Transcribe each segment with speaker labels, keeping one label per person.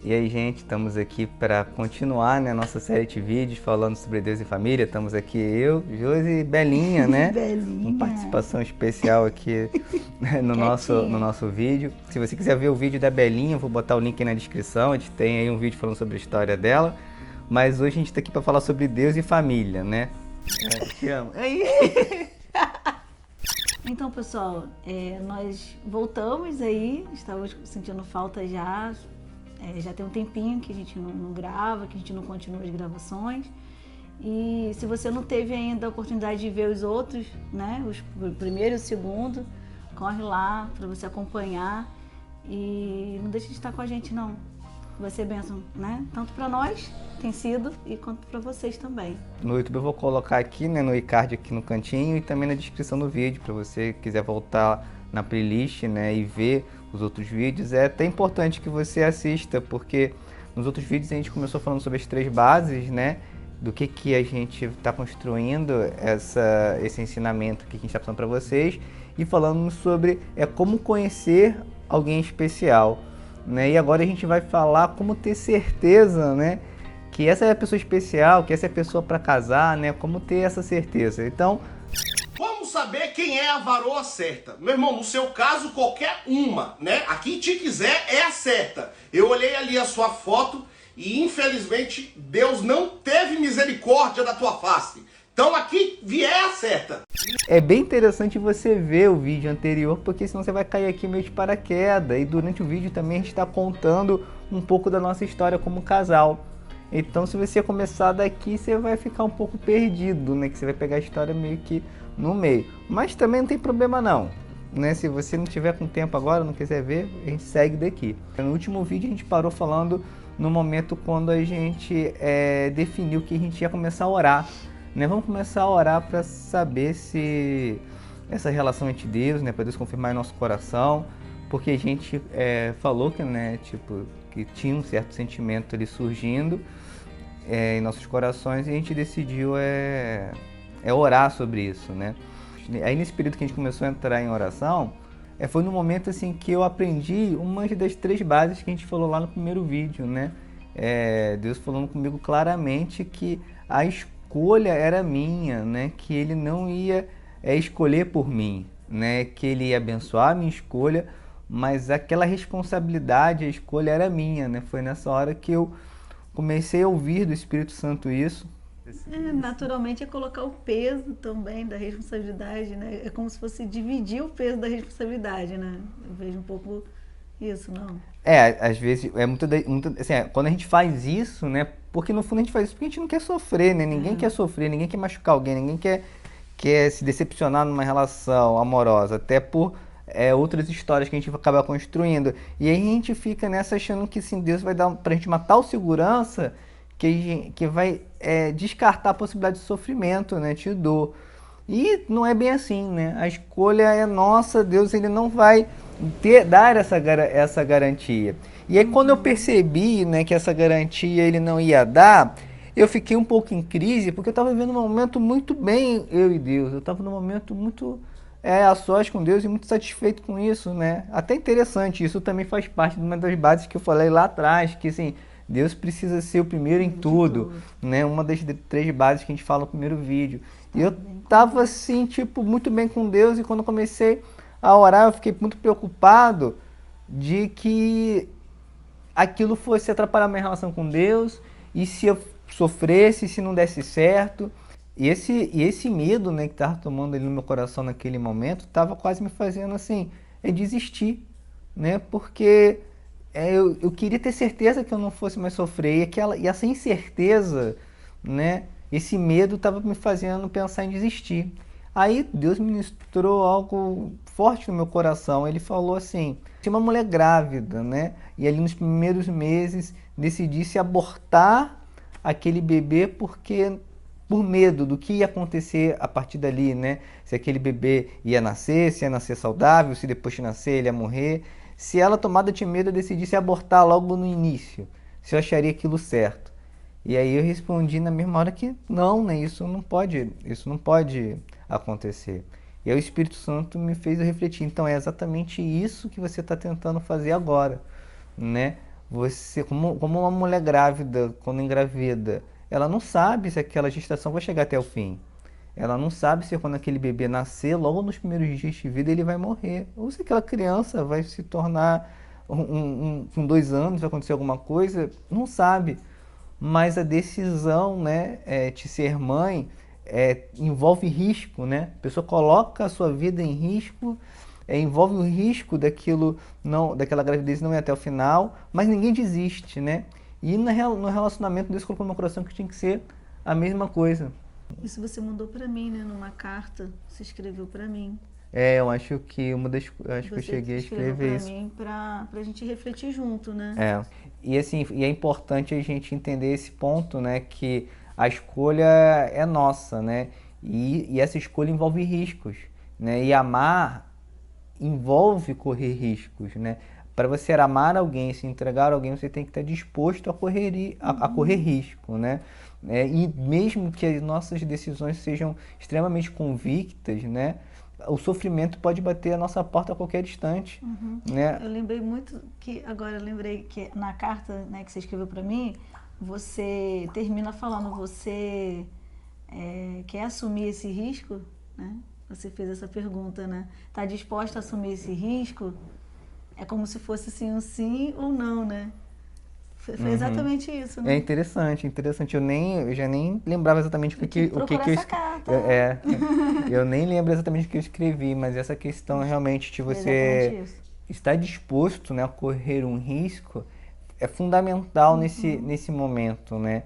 Speaker 1: E aí, gente, estamos aqui para continuar, né, nossa série de vídeos falando sobre Deus e família. Estamos aqui eu, Josi e Belinha, né? Com
Speaker 2: Belinha.
Speaker 1: participação especial aqui né, no
Speaker 2: Quietinha.
Speaker 1: nosso vídeo. Se você quiser ver o vídeo da Belinha, eu vou botar o link aí na descrição. A gente tem aí um vídeo falando sobre a história dela. Mas hoje a gente está aqui para falar sobre Deus e família, né? Te amo. Aí.
Speaker 2: Então, pessoal, nós voltamos aí, estávamos sentindo falta já. Já tem um tempinho que a gente não grava, que a gente não continua as gravações. E se você não teve ainda a oportunidade de ver os outros, né, o primeiro e o segundo, corre lá para você acompanhar. E não deixe de estar com a gente, não. Vai ser bênção, né? Tanto para nós, tem sido, e quanto para vocês também.
Speaker 1: No YouTube eu vou colocar aqui, né, no iCard aqui no cantinho e também na descrição do vídeo, para você que quiser voltar na playlist, né, e ver os outros vídeos. É até importante que você assista, porque nos outros vídeos a gente começou falando sobre as 3 bases, né, do que a gente está construindo esse ensinamento que a gente está passando para vocês, e falando sobre como conhecer alguém especial, né, e agora a gente vai falar como ter certeza, né, que essa é a pessoa especial, que essa é a pessoa para casar, né? Como ter essa certeza. Então,
Speaker 3: vamos saber quem é a varoa certa. Meu irmão, no seu caso, qualquer uma, né? A que te quiser é a certa. Eu olhei ali a sua foto e, infelizmente, Deus não teve misericórdia da tua face. Então, aqui vier a certa.
Speaker 1: é bem interessante você ver o vídeo anterior, porque senão você vai cair aqui meio de paraquedas. E durante o vídeo também a gente está contando um pouco da nossa história como casal. Então, se você começar daqui, você vai ficar um pouco perdido, né? Que você vai pegar a história meio que no meio. Mas também não tem problema não, né? Se você não tiver com tempo agora, não quiser ver, a gente segue daqui. No último vídeo a gente parou falando no momento quando a gente definiu que a gente ia começar a orar, né? Vamos começar a orar para saber se essa relação entre Deus, né? Para Deus confirmar em nosso coração, porque a gente falou que, né? Tipo, que tinha um certo sentimento ali surgindo em nossos corações, e a gente decidiu orar sobre isso, né? Aí nesse período que a gente começou a entrar em oração, foi no momento assim que eu aprendi uma das 3 bases que a gente falou lá no primeiro vídeo, né? Deus falando comigo claramente que a escolha era minha, né? Que Ele não ia escolher por mim, né? Que Ele ia abençoar a minha escolha, mas aquela responsabilidade, a escolha era minha, né? Foi nessa hora que eu comecei a ouvir do Espírito Santo isso.
Speaker 2: Naturalmente é colocar o peso também da responsabilidade, né? É como se fosse dividir o peso da responsabilidade, né? Eu vejo um pouco isso, não?
Speaker 1: Às vezes, assim, quando a gente faz isso, né? Porque no fundo a gente faz isso porque a gente não quer sofrer, né? Ninguém quer sofrer, ninguém quer machucar alguém, ninguém quer se decepcionar numa relação amorosa, até por outras histórias que a gente acaba construindo. E aí a gente fica nessa achando que assim, Deus vai dar pra gente uma tal segurança que vai descartar a possibilidade de sofrimento, né? De dor. E não é bem assim, né? A escolha é nossa, Deus ele não vai dar essa garantia. E aí quando eu percebi, né, que essa garantia ele não ia dar, eu fiquei um pouco em crise, porque eu estava vivendo um momento muito bem, eu e Deus. Eu estava num momento muito a sós com Deus e muito satisfeito com isso, né? Até interessante, isso também faz parte de uma das bases que eu falei lá atrás, que assim, Deus precisa ser o primeiro em tudo, né? Uma das 3 bases que a gente fala no primeiro vídeo. E eu tava assim, tipo, muito bem com Deus, e quando eu comecei a orar, eu fiquei muito preocupado de que aquilo fosse atrapalhar minha relação com Deus, e se eu sofresse, se não desse certo. E esse medo, né, que estava tomando ali no meu coração naquele momento, estava quase me fazendo assim, desistir, né? Porque eu queria ter certeza que eu não fosse mais sofrer, e essa incerteza, né? Esse medo estava me fazendo pensar em desistir. Aí Deus ministrou algo forte no meu coração. Ele falou assim: tinha uma mulher grávida, né? E ali nos primeiros meses decidisse abortar aquele bebê porque por medo do que ia acontecer a partir dali, né? Se aquele bebê ia nascer, se ia nascer saudável, se depois de nascer ele ia morrer. Se ela, tomada de medo, decidisse abortar logo no início, se eu acharia aquilo certo. E aí eu respondi na mesma hora que não, né? Isso não pode acontecer. E aí o Espírito Santo me fez refletir. Então é exatamente isso que você está tentando fazer agora, né? Você, como uma mulher grávida, quando engravida, ela não sabe se aquela gestação vai chegar até o fim. Ela não sabe se quando aquele bebê nascer, logo nos primeiros dias de vida, ele vai morrer. Ou se aquela criança vai se tornar, com 2 anos, vai acontecer alguma coisa, não sabe. Mas a decisão, né, de ser mãe, envolve risco, né? A pessoa coloca a sua vida em risco, envolve o risco daquilo não, daquela gravidez não ir até o final, mas ninguém desiste, né? E no relacionamento Deus colocou no meu coração que tinha que ser a mesma coisa.
Speaker 2: Isso você mandou para mim, né? Numa carta, você escreveu para mim.
Speaker 1: Eu acho que acho que eu
Speaker 2: Você
Speaker 1: cheguei a
Speaker 2: escreveu
Speaker 1: escrever
Speaker 2: para
Speaker 1: isso.
Speaker 2: mim para a gente refletir junto, né?
Speaker 1: E assim, e é importante a gente entender esse ponto, né, que a escolha é nossa, né? E essa escolha envolve riscos, né? E amar envolve correr riscos, né? Para você amar alguém, se entregar a alguém, você tem que estar disposto a correr risco, né? E mesmo que as nossas decisões sejam extremamente convictas, né? O sofrimento pode bater a nossa porta a qualquer instante, né?
Speaker 2: Eu lembrei muito que, agora eu lembrei que na carta, né, que você escreveu para mim, você termina falando, você quer assumir esse risco, né? Você fez essa pergunta, né? Está disposta a assumir esse risco? É como se fosse assim, um sim ou não, né? Foi exatamente isso, né?
Speaker 1: É interessante, interessante. Eu já nem lembrava exatamente o que
Speaker 2: Procurar
Speaker 1: eu
Speaker 2: essa carta.
Speaker 1: eu nem lembro exatamente o que eu escrevi, mas essa questão realmente de
Speaker 2: Foi
Speaker 1: você
Speaker 2: exatamente isso.
Speaker 1: estar disposto, né, a correr um risco é fundamental nesse momento, né?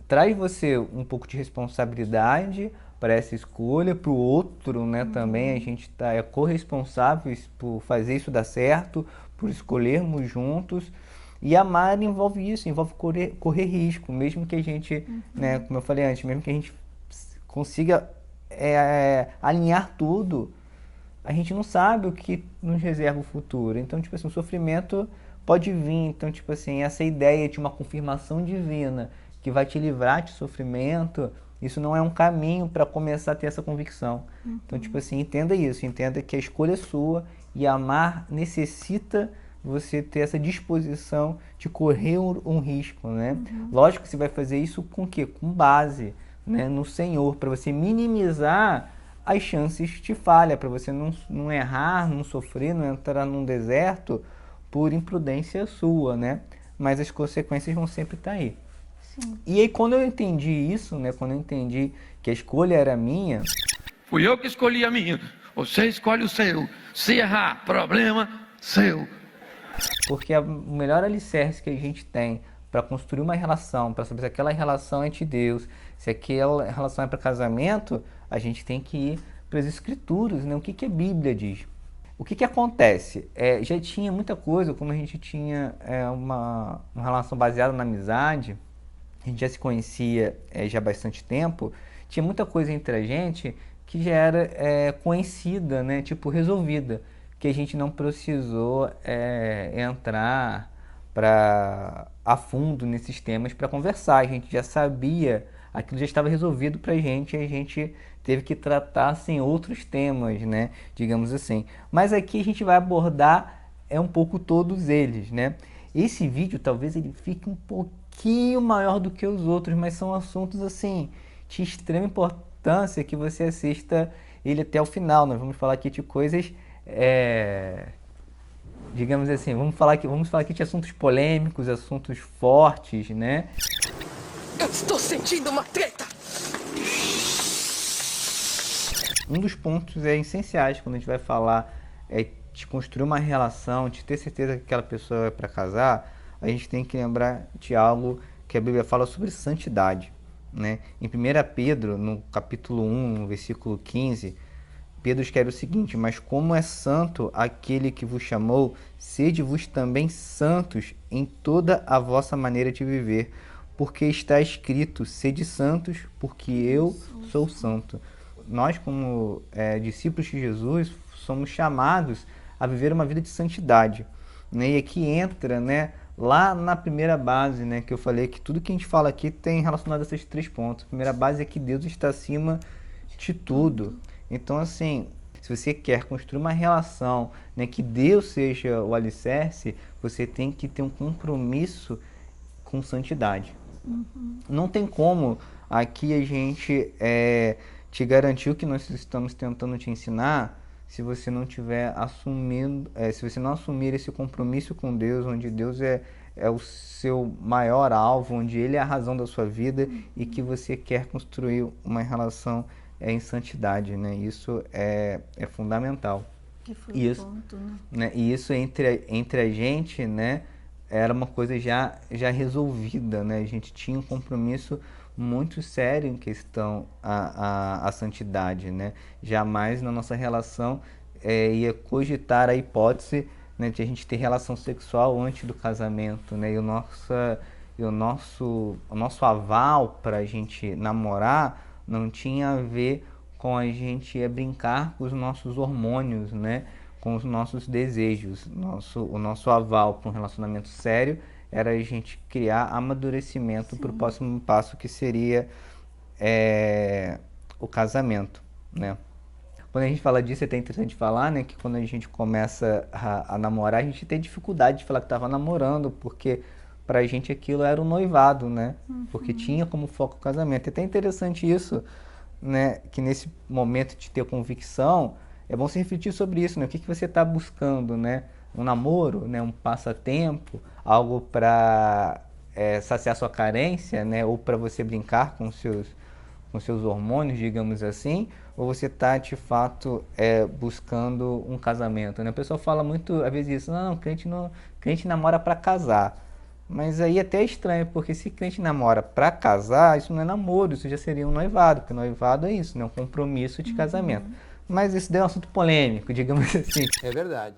Speaker 1: Traz você um pouco de responsabilidade para essa escolha, para o outro, né, também a gente é corresponsáveis por fazer isso dar certo, por escolhermos juntos. E amar envolve isso, envolve correr risco, mesmo que a gente, né, como eu falei antes, mesmo que a gente consiga alinhar tudo, a gente não sabe o que nos reserva o futuro. Então, tipo assim, o sofrimento pode vir. Então, tipo assim, essa ideia de uma confirmação divina que vai te livrar de sofrimento, isso não é um caminho para começar a ter essa convicção. Então, tipo assim, entenda isso, entenda que a escolha é sua e amar necessita você ter essa disposição de correr um risco, né? Lógico que você vai fazer isso com o quê? Com base, né, no Senhor, para você minimizar as chances de falha, para você não errar, não sofrer, não entrar num deserto por imprudência sua, né? Mas as consequências vão sempre estar aí.
Speaker 2: Sim.
Speaker 1: E aí quando eu entendi isso, né, quando eu entendi que a escolha era minha,
Speaker 4: fui eu que escolhi a minha, você escolhe o seu. Se errar, problema seu.
Speaker 1: porque o melhor alicerce que a gente tem para construir uma relação, para saber se aquela relação é de Deus, se aquela relação é para casamento, a gente tem que ir para as escrituras, né? O que a Bíblia diz. O que acontece? Já tinha muita coisa, como a gente tinha uma relação baseada na amizade, a gente já se conhecia já há bastante tempo, tinha muita coisa entre a gente que já era conhecida, né? Tipo, resolvida, que a gente não precisou entrar a fundo nesses temas para conversar. A gente já sabia, aquilo já estava resolvido para a gente teve que tratar assim, outros temas, né? Digamos assim. Mas aqui a gente vai abordar um pouco todos eles, né? Esse vídeo talvez ele fique um pouquinho maior do que os outros, mas são assuntos assim de extrema importância que você assista ele até o final. Nós vamos falar aqui de coisas digamos assim, vamos falar aqui de assuntos polêmicos, assuntos fortes, né?
Speaker 5: Eu estou sentindo uma treta!
Speaker 1: Um dos pontos essenciais quando a gente vai falar de construir uma relação, de ter certeza que aquela pessoa é para casar, a gente tem que lembrar de algo que a Bíblia fala sobre santidade, né? Em 1 Pedro, no capítulo 1, no versículo 15, Pedro escreve o seguinte: mas como é santo aquele que vos chamou, sede-vos também santos em toda a vossa maneira de viver, porque está escrito, sede santos, porque eu sou santo. Nós, como discípulos de Jesus, somos chamados a viver uma vida de santidade, né? E aqui entra, né, lá na primeira base, né, que eu falei que tudo que a gente fala aqui tem relacionado a esses 3 pontos. A primeira base é que Deus está acima de tudo. Então, assim, se se você quer construir uma relação, né, que Deus seja o alicerce, você tem que ter um compromisso com santidade. Não tem como aqui a gente te garantir o que nós estamos tentando te ensinar se você não tiver assumindo, se você não assumir esse compromisso com Deus, onde Deus é o seu maior alvo, onde Ele é a razão da sua vida e que você quer construir uma relação em santidade, né? Isso é fundamental.
Speaker 2: Que foi
Speaker 1: Isso,
Speaker 2: o ponto, né?
Speaker 1: né? E isso entre a gente, né? Era uma coisa já resolvida, né? A gente tinha um compromisso muito sério em questão à santidade, né? Jamais na nossa relação ia cogitar a hipótese, né, de a gente ter relação sexual antes do casamento, né? E o nosso aval para a gente namorar não tinha a ver com a gente brincar com os nossos hormônios, né? Com os nossos desejos. O nosso aval para um relacionamento sério era a gente criar amadurecimento para o próximo passo, que seria o casamento, né? Quando a gente fala disso, é até interessante falar, né, que quando a gente começa a namorar, a gente tem dificuldade de falar que estava namorando, porque pra gente aquilo era um noivado, né? Porque tinha como foco o casamento. É até interessante isso, né, que nesse momento de ter convicção, é bom se refletir sobre isso, né? O que você está buscando, né? Um namoro, né? Um passatempo, algo para saciar sua carência, né? Ou para você brincar com seus hormônios, digamos assim, ou você está de fato buscando um casamento, né? O pessoal fala muito, às vezes, isso, não, crente namora para casar. Mas aí até é estranho, porque se crente namora para casar, isso não é namoro, isso já seria um noivado, porque noivado é isso, né? Um compromisso de casamento. Mas isso daí é um assunto polêmico, digamos assim.
Speaker 6: É verdade.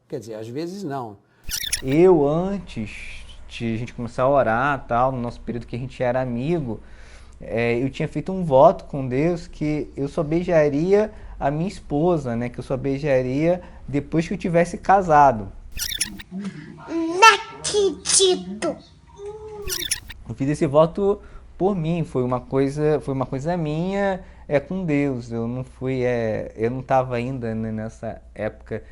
Speaker 6: Quer dizer, às vezes não.
Speaker 1: Eu, antes de a gente começar a orar, tal, no nosso período que a gente era amigo, eu tinha feito um voto com Deus que eu só beijaria a minha esposa, né? Que eu só beijaria depois que eu tivesse casado.
Speaker 7: Não acredito!
Speaker 1: Eu fiz esse voto por mim, foi uma coisa minha com Deus. Eu não fui, eu não estava ainda, né, nessa época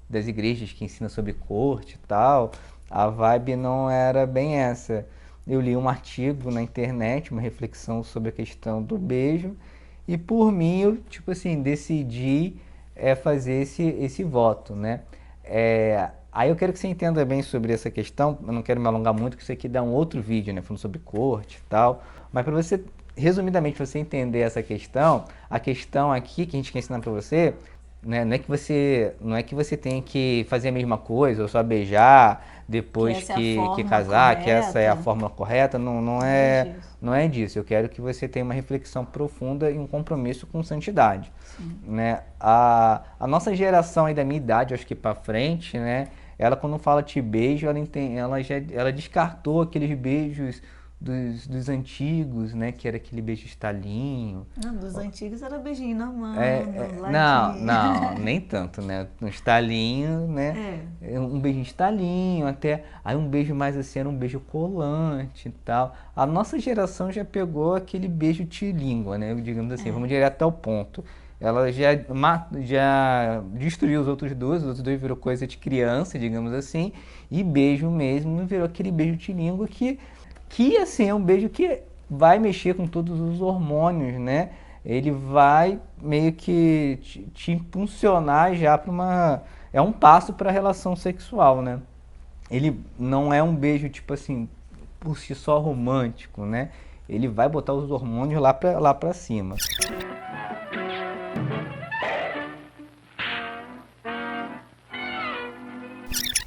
Speaker 1: das igrejas que ensinam sobre corte e tal. A vibe não era bem essa. Eu li um artigo na internet, uma reflexão sobre a questão do beijo, e por mim eu, tipo assim, decidi fazer esse voto, né? Aí eu quero que você entenda bem sobre essa questão, eu não quero me alongar muito, que isso aqui dá um outro vídeo, né, falando sobre corte e tal, mas para você, resumidamente, você entender essa questão, a questão aqui que a gente quer ensinar para você, né, não é que você tem que fazer a mesma coisa, ou só beijar depois que casar,
Speaker 2: correta.
Speaker 1: que essa é a fórmula correta, não é disso. Eu quero que você tenha uma reflexão profunda e um compromisso com santidade, né? A nossa geração aí da minha idade, acho que para frente, né, ela quando fala de beijo, ela descartou aqueles beijos dos antigos, né, que era aquele beijo estalinho.
Speaker 2: Não, dos antigos era beijinho na mão,
Speaker 1: não, nem tanto, né? Um estalinho, né? Um beijinho estalinho, até aí um beijo mais assim, era um beijo colante e tal. A nossa geração já pegou aquele beijo de língua, né? Digamos assim, vamos direto ao ponto. Ela já destruiu os outros dois virou coisa de criança, digamos assim, e beijo mesmo virou aquele beijo de língua que assim, é um beijo que vai mexer com todos os hormônios, né? Ele vai meio que te impulsionar já para é um passo para a relação sexual, né? Ele não é um beijo, tipo assim, por si só romântico, né? Ele vai botar os hormônios lá para cima.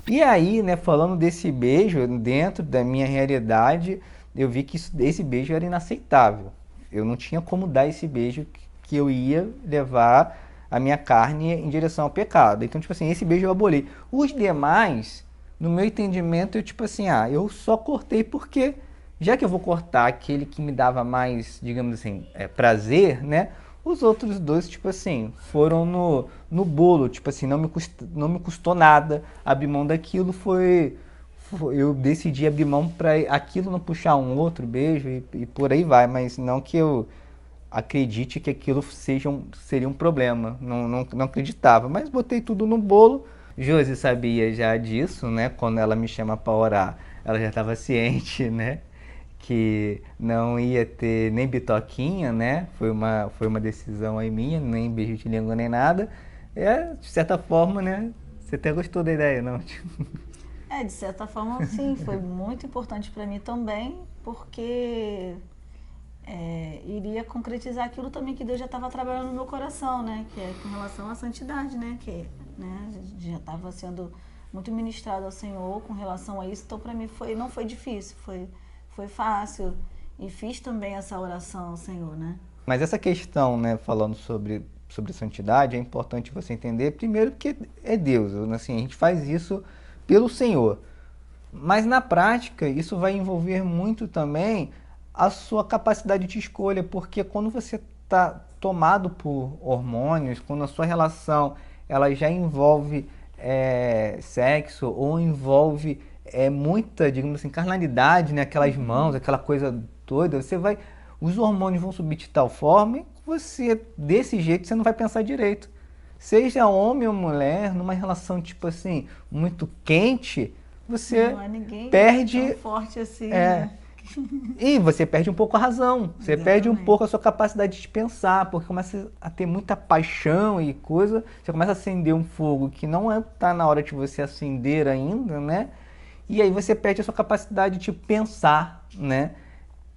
Speaker 1: E aí, né, falando desse beijo, dentro da minha realidade, eu vi que esse beijo era inaceitável. Eu não tinha como dar esse beijo que eu ia levar a minha carne em direção ao pecado. Então, tipo assim, esse beijo eu aboli. Os demais, no meu entendimento, eu tipo assim, eu só cortei porque, já que eu vou cortar aquele que me dava mais, digamos assim, prazer, né? Os outros dois, tipo assim, foram no bolo, tipo assim, não me custou nada abrir mão daquilo, eu decidi abrir mão para aquilo não puxar um outro beijo e por aí vai, mas não que eu acredite que aquilo seria um problema. Não acreditava, mas botei tudo no bolo. Josi sabia já disso, né? Quando ela me chama para orar, ela já estava ciente, né? Que não ia ter nem bitoquinha, né? Foi uma decisão aí minha, nem beijo de língua nem nada. De certa forma, né? Você até gostou da ideia, não?
Speaker 2: De certa forma, sim, foi muito importante para mim também, porque iria concretizar aquilo também que Deus já estava trabalhando no meu coração, né? Que é com relação à santidade, né? Que já estava sendo muito ministrado ao Senhor com relação a isso. Então, para mim, não foi difícil, foi fácil. E fiz também essa oração ao Senhor, né?
Speaker 1: Mas essa questão, né, falando sobre santidade, é importante você entender, primeiro, que é Deus. Assim, a gente faz isso pelo Senhor. Mas, na prática, isso vai envolver muito também a sua capacidade de escolha, porque quando você está tomado por hormônios, quando a sua relação ela já envolve sexo ou envolve muita, digamos assim, carnalidade, né? Aquelas mãos, aquela coisa toda, os hormônios vão subir de tal forma que você, desse jeito, você não vai pensar direito. Seja homem ou mulher, numa relação, tipo assim, muito quente, você
Speaker 2: não há ninguém
Speaker 1: perde...
Speaker 2: tão forte assim, né?
Speaker 1: E você perde um pouco a razão, você perde um pouco a sua capacidade de pensar, porque começa a ter muita paixão e coisa, você começa a acender um fogo que não tá na hora de você acender ainda, né? E aí você perde a sua capacidade de pensar, né?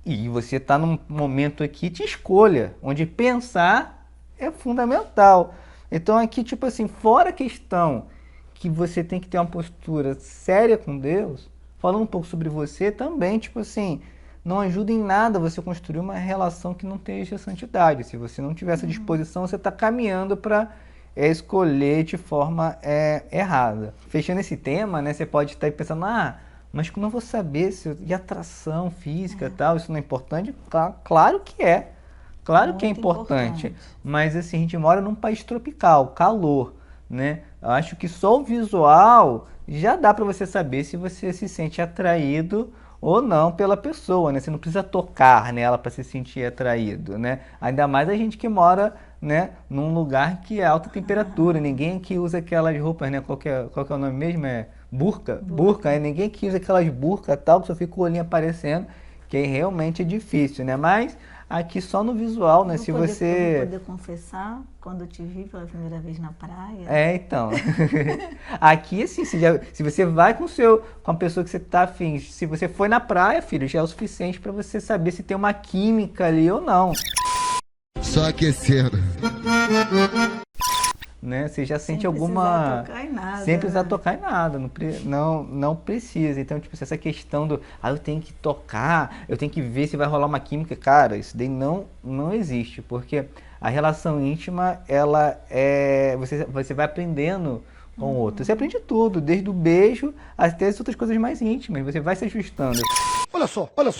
Speaker 1: E você está num momento aqui de escolha, onde pensar é fundamental. Então aqui, tipo assim, fora a questão que você tem que ter uma postura séria com Deus, falando um pouco sobre você também, tipo assim, não ajuda em nada você construir uma relação que não tenha santidade. Se você não tiver essa disposição, você está caminhando para escolher de forma errada. Fechando esse tema, né, você pode estar pensando, mas como eu vou saber e atração física e tal, isso não é importante? Claro que é. Claro
Speaker 2: Muito
Speaker 1: que é importante. Mas assim, a gente mora num país tropical, calor, né? Eu acho que só o visual já dá para você saber se você se sente atraído ou não pela pessoa, né? Você não precisa tocar nela para se sentir atraído, né? Ainda mais a gente que mora, né, num lugar que é alta temperatura. Ninguém que usa aquelas roupas, né? Qual que é o nome mesmo? Burca. Ninguém que usa aquelas burcas tal, que só fica o olhinho aparecendo, que realmente é difícil, né? Mas aqui só no visual, né?
Speaker 2: Eu vou poder confessar, quando eu te vi pela primeira vez na praia.
Speaker 1: Então. Aqui, assim, se você vai com a pessoa que você tá afim, se você foi na praia, filho, já é o suficiente para você saber se tem uma química ali ou não.
Speaker 8: Só aquecendo.
Speaker 1: Né? Você já sente
Speaker 2: alguma... Sem
Speaker 1: precisar tocar em nada. Não precisa. Então, tipo, essa questão eu tenho que tocar, eu tenho que ver se vai rolar uma química. Cara, isso daí não existe. Porque a relação íntima, ela você vai aprendendo com o outro. Você aprende tudo, desde o beijo até as outras coisas mais íntimas. Você vai se ajustando.
Speaker 9: Olha só, olha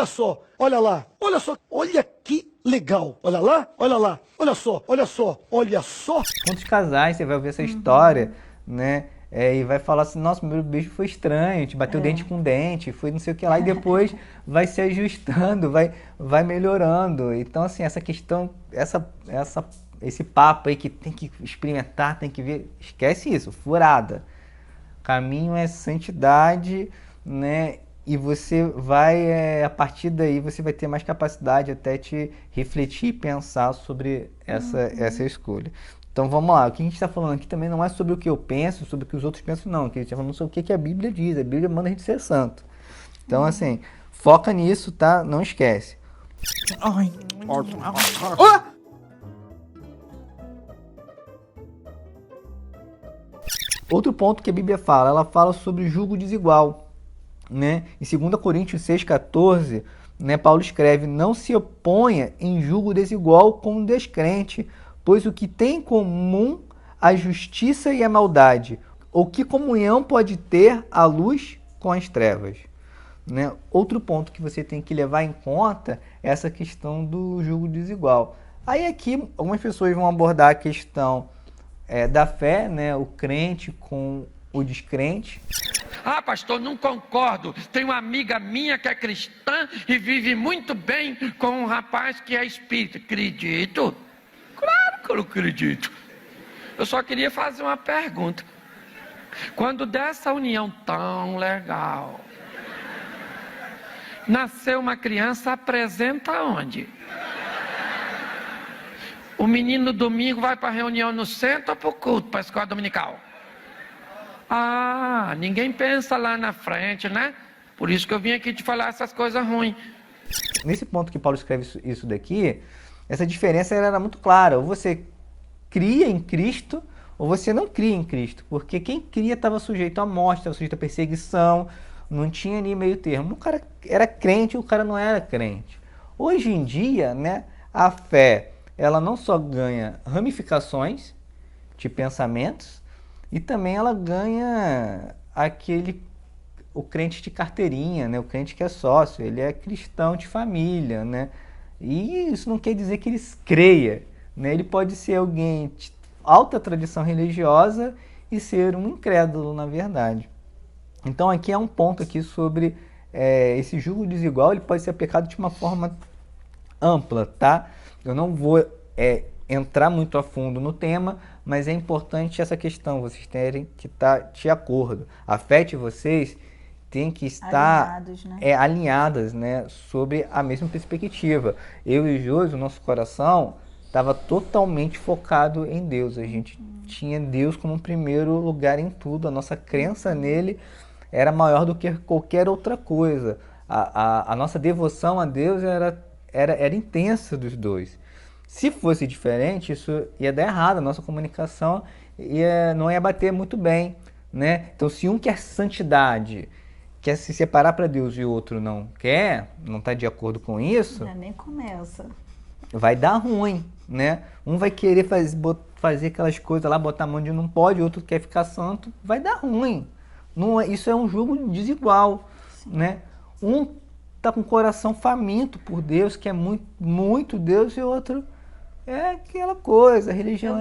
Speaker 9: só, olha lá, olha só, olha que legal, olha lá, olha só.
Speaker 1: Quantos casais você vai ouvir essa história, né? E vai falar assim, nossa, meu beijo foi estranho, a gente bateu dente com dente, foi não sei o que lá, e depois vai se ajustando, vai melhorando. Então, assim, essa questão, esse papo aí que tem que experimentar, tem que ver, esquece isso, furada. Caminho é santidade, né? E você vai, a partir daí, você vai ter mais capacidade até de refletir e pensar sobre essa escolha. Então vamos lá, o que a gente está falando aqui também não é sobre o que eu penso, sobre o que os outros pensam, não. Aqui a gente está falando sobre o que a Bíblia diz. A Bíblia manda a gente ser santo. Então, assim, foca nisso, tá? Não esquece. Outro ponto que a Bíblia fala, ela fala sobre julgo desigual. Né? Em 2 Coríntios 6,14, né, Paulo escreve, não se oponha em julgo desigual com o descrente, pois o que tem em comum a justiça e a maldade, ou que comunhão pode ter a luz com as trevas? Né? Outro ponto que você tem que levar em conta é essa questão do julgo desigual. Aí aqui algumas pessoas vão abordar a questão da fé, né, o crente com o descrente.
Speaker 4: Ah, pastor, não concordo. Tem uma amiga minha que é cristã e vive muito bem com um rapaz que é espírita. Acredito? Claro que eu não acredito. Eu só queria fazer uma pergunta. Quando dessa união tão legal, nasceu uma criança, apresenta onde? O menino no domingo vai para a reunião no centro ou para o culto, para a escola dominical? Ah, ninguém pensa lá na frente, né? Por isso que eu vim aqui te falar essas coisas ruins.
Speaker 1: Nesse ponto que Paulo escreve isso daqui, essa diferença era muito clara. Ou você cria em Cristo, ou você não cria em Cristo. Porque quem cria estava sujeito à morte, estava sujeito à perseguição, não tinha nem meio termo. O cara era crente, o cara não era crente. Hoje em dia, né, a fé, ela não só ganha ramificações de pensamentos, e também ela ganha o crente de carteirinha, né? O crente que é sócio, ele é cristão de família, né? E isso não quer dizer que ele creia, né? Ele pode ser alguém de alta tradição religiosa e ser um incrédulo, na verdade. Então aqui é um ponto aqui sobre esse julgo desigual, ele pode ser aplicado de uma forma ampla, tá? Eu não vou entrar muito a fundo no tema, mas é importante essa questão, vocês terem que estar de acordo. A fé de vocês tem que estar alinhadas, né, sobre a mesma perspectiva. Eu e Josi, o nosso coração estava totalmente focado em Deus. A gente tinha Deus como primeiro lugar em tudo. A nossa crença nele era maior do que qualquer outra coisa. A nossa devoção a Deus era intensa dos dois. Se fosse diferente, isso ia dar errado, a nossa comunicação não ia bater muito bem, né? Então, se um quer santidade, quer se separar para Deus e o outro não quer, não está de acordo com isso,
Speaker 2: nem começa.
Speaker 1: Vai dar ruim, né? Um vai querer fazer aquelas coisas lá, botar a mão onde não pode, o outro quer ficar santo, vai dar ruim. Isso é um jogo desigual, né? Um está com o coração faminto por Deus, que é muito, muito Deus, e o outro é aquela coisa, a religião...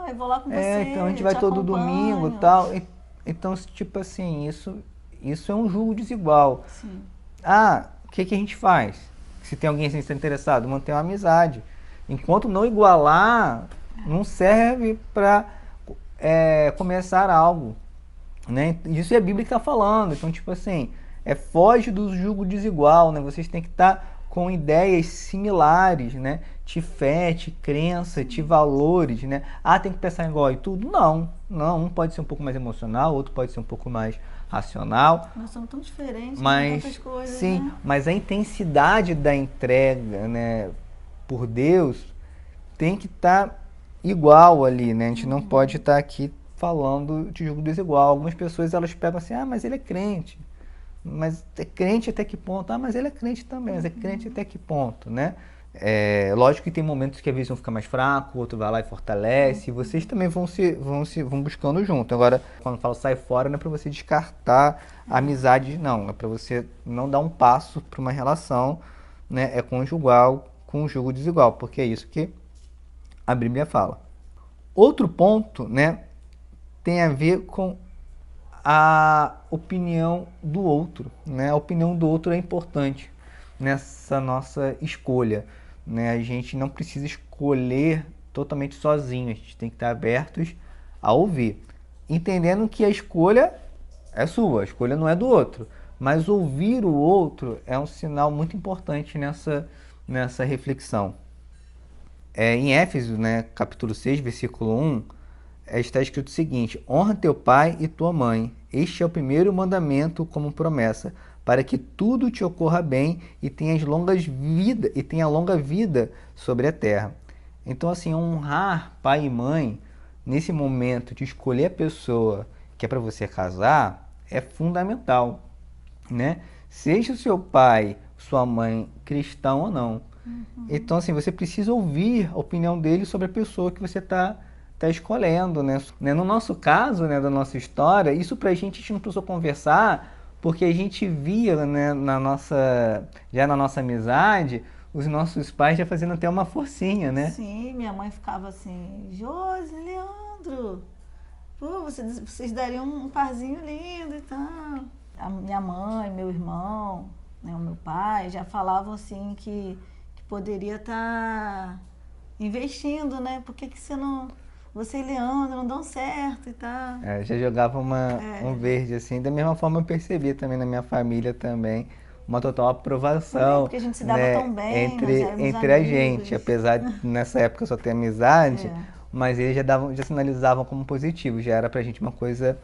Speaker 2: Eu vou lá com você,
Speaker 1: então a gente vai todo domingo e tal. Então, tipo assim, isso é um jogo desigual.
Speaker 2: Sim.
Speaker 1: O que a gente faz? Se tem alguém assim, interessado, manter uma amizade. Enquanto não igualar, não serve para começar algo, né? Isso é a Bíblia que está falando. Então, tipo assim, foge do jugo desigual, né? Vocês têm que estar com ideias similares, né? De fé, de crença, de valores, né? Tem que pensar igual e tudo? Não, um pode ser um pouco mais emocional, outro pode ser um pouco mais racional.
Speaker 2: Nós somos tão diferentes,
Speaker 1: mas
Speaker 2: tantas coisas,
Speaker 1: sim,
Speaker 2: né?
Speaker 1: mas a intensidade da entrega, né, por Deus tem que estar igual ali, né? A gente não pode estar aqui falando de jogo desigual. Algumas pessoas elas pegam assim, mas ele é crente. Mas é crente até que ponto? Mas ele é crente também, mas é crente até que ponto, né? Lógico que tem momentos que às vezes um fica mais fraco, o outro vai lá e fortalece, e vocês também vão buscando junto. Agora, quando eu falo sai fora, não é para você descartar a amizade, não. É para você não dar um passo para uma relação, né? É conjugal com o jogo desigual, porque é isso que a Bíblia fala. Outro ponto, né, tem a ver com a opinião do outro, né? A opinião do outro é importante nessa nossa escolha, né? A gente não precisa escolher totalmente sozinho, a gente tem que estar abertos a ouvir, entendendo que a escolha é sua, a escolha não é do outro, mas ouvir o outro é um sinal muito importante nessa reflexão. Em Éfesos, né, capítulo 6, versículo 1, está escrito o seguinte: honra teu pai e tua mãe, este é o primeiro mandamento como promessa, para que tudo te ocorra bem e tenha longa vida sobre a terra. Então, assim, honrar pai e mãe nesse momento de escolher a pessoa que é para você casar é fundamental, né? Seja o seu pai, sua mãe cristão ou não. Então, assim, você precisa ouvir a opinião dele sobre a pessoa que você está escolhendo, né? No nosso caso, né, da nossa história, isso pra gente não precisou conversar, porque a gente via, né, na nossa amizade, os nossos pais já fazendo até uma forcinha, né?
Speaker 2: Sim, minha mãe ficava assim, Josi, Leandro, pô, vocês dariam um parzinho lindo e tal. A minha mãe, meu irmão, né, o meu pai, já falavam assim que poderia estar investindo, né? Por que você não... Você e Leandro não dão certo e tal.
Speaker 1: Já jogava um verde assim. Da mesma forma eu percebi também na minha família também uma total aprovação,
Speaker 2: Porque a gente se dava
Speaker 1: né,
Speaker 2: tão bem, nós éramos
Speaker 1: entre a
Speaker 2: amigos.
Speaker 1: gente, apesar de nessa época só ter amizade, mas eles já sinalizavam como positivo, já era pra gente uma coisa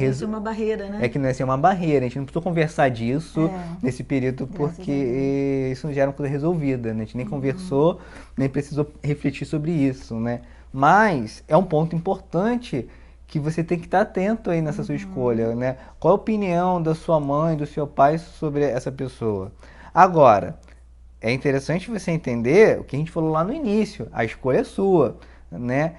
Speaker 2: Isso é uma barreira, né?
Speaker 1: que não ia ser uma barreira, a gente não precisou conversar disso nesse período,
Speaker 2: Graças a
Speaker 1: porque isso já era uma coisa resolvida, né? A gente nem conversou, nem precisou refletir sobre isso, né? Mas é um ponto importante que você tem que estar atento aí nessa sua escolha, né? Qual a opinião da sua mãe, do seu pai sobre essa pessoa? Agora, é interessante você entender o que a gente falou lá no início, a escolha é sua, né?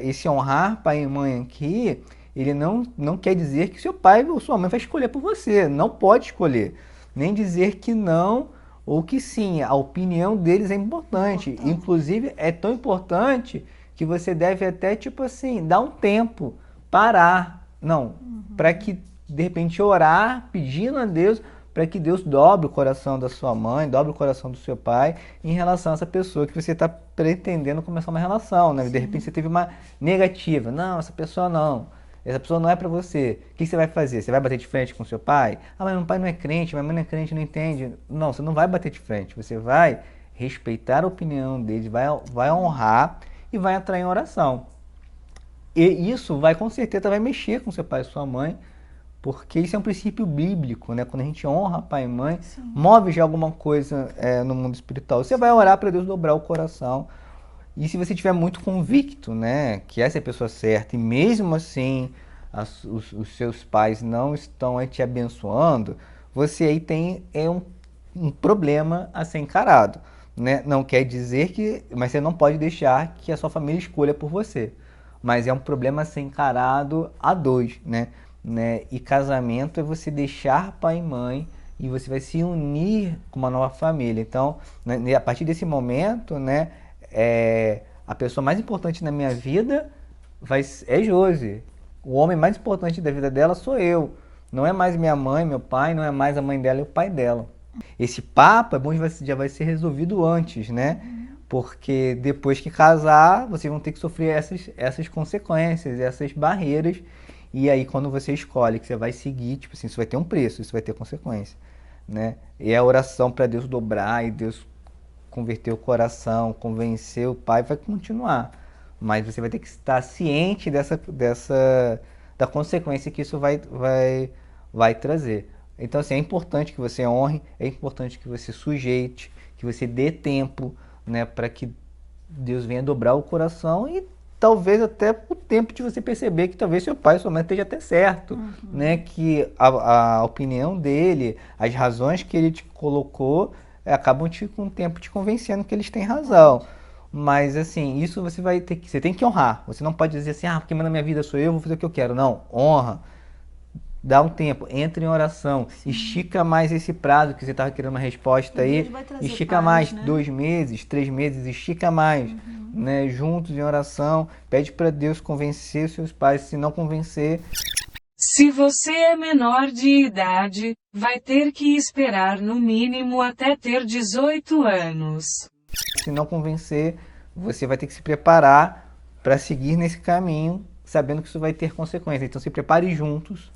Speaker 1: Esse honrar pai e mãe aqui, ele não quer dizer que seu pai ou sua mãe vai escolher por você, não pode escolher, nem dizer que não ou que sim, a opinião deles é importante. Inclusive é tão importante que você deve até, tipo assim, dar um tempo, parar, não, para que de repente orar, pedindo a Deus, para que Deus dobre o coração da sua mãe, dobre o coração do seu pai em relação a essa pessoa que você está pretendendo começar uma relação, né? De repente você teve uma negativa, não, essa pessoa não é para você. O que você vai fazer? Você vai bater de frente com seu pai? Ah, mas meu pai não é crente, minha mãe não é crente, não entende. Não, você não vai bater de frente, você vai respeitar a opinião deles, vai honrar e vai entrar em oração. E isso vai, com certeza, vai mexer com seu pai e sua mãe, porque isso é um princípio bíblico, né? Quando a gente honra pai e mãe, move já alguma coisa no mundo espiritual. Você vai orar para Deus dobrar o coração. E se você estiver muito convicto, né, que essa é a pessoa certa, e mesmo assim os seus pais não estão aí te abençoando, você aí tem um problema a ser encarado, né? Não quer dizer mas você não pode deixar que a sua família escolha por você. Mas é um problema a ser encarado a dois, né? E casamento é você deixar pai e mãe e você vai se unir com uma nova família. Então, a partir desse momento, né, a pessoa mais importante na minha vida é Josi. O homem mais importante da vida dela sou eu. Não é mais minha mãe, meu pai, não é mais a mãe dela e o pai dela. Esse papo é bom que já vai ser resolvido antes, né? Porque depois que casar, vocês vão ter que sofrer essas consequências, essas barreiras. E aí quando você escolhe que você vai seguir, tipo assim, isso vai ter um preço, isso vai ter consequência, né? E a oração para Deus dobrar e Deus converter o coração, convencer o pai, vai continuar. Mas você vai ter que estar ciente da consequência que isso vai trazer. Então, assim, é importante que você honre, é importante que você sujeite, que você dê tempo, né, para que Deus venha dobrar o coração e talvez até o tempo de você perceber que talvez seu pai e sua mãe esteja até certo, né, que a opinião dele, as razões que ele te colocou, acabam com o tempo te convencendo que eles têm razão. Mas assim, isso você tem que honrar. Você não pode dizer assim, porque manda minha vida sou eu, vou fazer o que eu quero. Não, honra. Dá um tempo, entra em oração, estica mais esse prazo que você estava querendo uma resposta aí, estica mais, né? 2 meses, 3 meses, estica mais, né? Juntos em oração, pede para Deus convencer seus pais, se não convencer...
Speaker 10: Se você é menor de idade, vai ter que esperar no mínimo até ter 18 anos.
Speaker 1: Se não convencer, você vai ter que se preparar para seguir nesse caminho, sabendo que isso vai ter consequências. Então se prepare juntos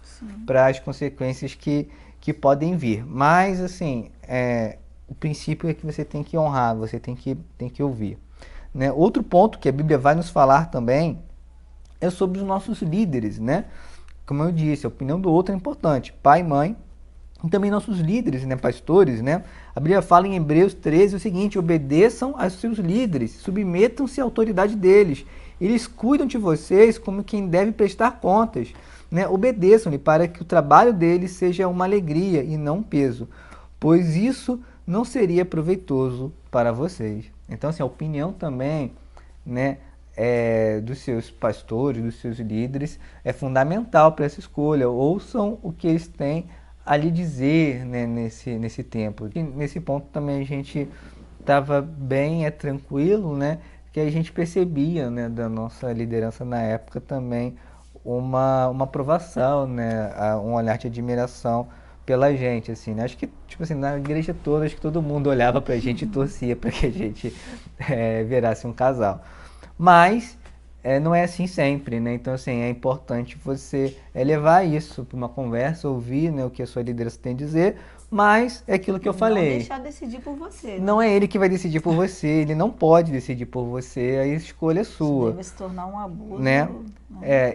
Speaker 1: para as consequências que podem vir. Mas assim, o princípio é que você tem que honrar, você tem que ouvir, né? Outro ponto que a Bíblia vai nos falar também é sobre os nossos líderes, né? Como eu disse, a opinião do outro é importante, pai, mãe, e também nossos líderes, né, pastores, né? A Bíblia fala em Hebreus 13 o seguinte: obedeçam aos seus líderes, submetam-se à autoridade deles. Eles cuidam de vocês como quem deve prestar contas, né? Obedeçam-lhe para que o trabalho deles seja uma alegria e não um peso, pois isso não seria proveitoso para vocês. Então, assim, a opinião também, né, dos seus pastores, dos seus líderes, é fundamental para essa escolha. Ouçam o que eles têm a lhe dizer, né, nesse tempo. E nesse ponto também a gente estava bem tranquilo, né? que a gente percebia, né, da nossa liderança na época também uma aprovação, né, um olhar de admiração pela gente, assim, né? Acho que, tipo assim, na igreja toda, acho que todo mundo olhava pra gente e torcia pra que a gente virasse um casal. Mas não é assim sempre, né? Então, assim, é importante você levar isso para uma conversa, ouvir, né, o que a sua liderança tem a dizer, mas é aquilo que eu falei.
Speaker 2: Não deixar decidir por você. Né?
Speaker 1: Não é ele que vai decidir por você, ele não pode decidir por você, a escolha é sua.
Speaker 2: Isso deve se tornar um abuso.
Speaker 1: Né?